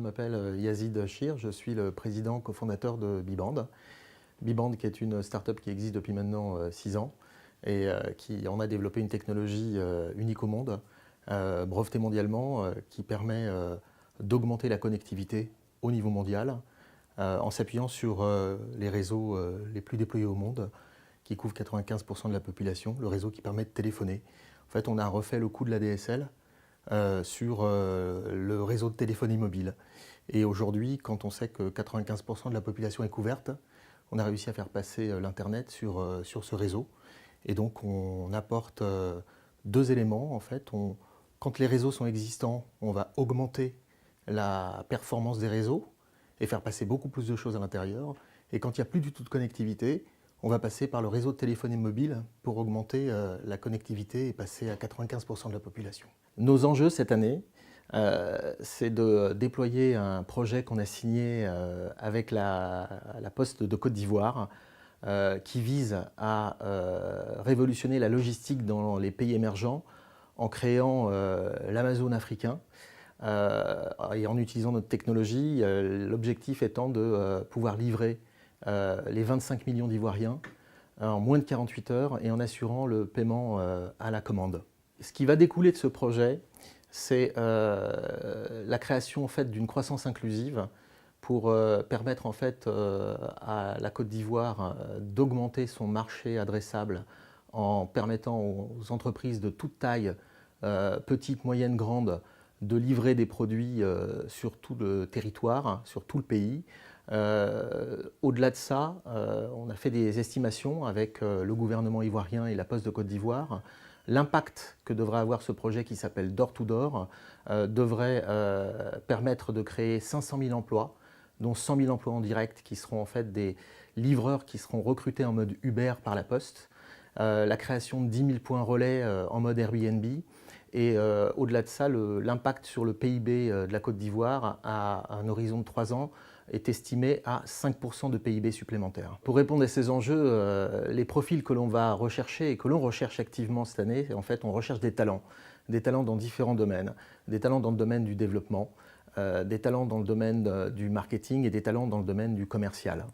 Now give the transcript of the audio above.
m'appelle Yazid Chir, je suis le président cofondateur de Biband. Biband qui est une start-up qui existe depuis maintenant 6 ans et qui en a développé une technologie unique au monde, brevetée mondialement, qui permet d'augmenter la connectivité au niveau mondial en s'appuyant sur les réseaux les plus déployés au monde, qui couvrent 95% de la population, le réseau qui permet de téléphoner. En fait, on a refait le coût de la DSL sur le réseau de téléphonie mobile. Et aujourd'hui, quand on sait que 95% de la population est couverte, on a réussi à faire passer l'Internet sur ce réseau. Et donc, on apporte deux éléments. En fait, quand les réseaux sont existants, on va augmenter la performance des réseaux et faire passer beaucoup plus de choses à l'intérieur. Et quand il n'y a plus du tout de connectivité, on va passer par le réseau de téléphonie mobile pour augmenter la connectivité et passer à 95% de la population. Nos enjeux cette année, c'est de déployer un projet qu'on a signé avec la Poste de Côte d'Ivoire qui vise à révolutionner la logistique dans les pays émergents en créant l'Amazon africain et en utilisant notre technologie, l'objectif étant de pouvoir livrer les 25 millions d'Ivoiriens en moins de 48 heures et en assurant le paiement à la commande. Ce qui va découler de ce projet, c'est la création en fait, d'une croissance inclusive pour permettre en fait, à la Côte d'Ivoire d'augmenter son marché adressable en permettant aux entreprises de toute taille, petites, moyennes, grandes, de livrer des produits sur tout le territoire, sur tout le pays. Au-delà de ça, on a fait des estimations avec le gouvernement ivoirien et la Poste de Côte d'Ivoire. L'impact que devrait avoir ce projet qui s'appelle Door to Door devrait permettre de créer 500 000 emplois, dont 100 000 emplois en direct qui seront en fait des livreurs qui seront recrutés en mode Uber par la Poste, la création de 10 000 points relais en mode Airbnb et au-delà de ça, l'impact sur le PIB de la Côte d'Ivoire à un horizon de 3 ans est estimé à 5% de PIB supplémentaire. Pour répondre à ces enjeux, les profils que l'on va rechercher et que l'on recherche activement cette année, en fait, on recherche des talents dans différents domaines, des talents dans le domaine du développement, des talents dans le domaine du marketing et des talents dans le domaine du commercial.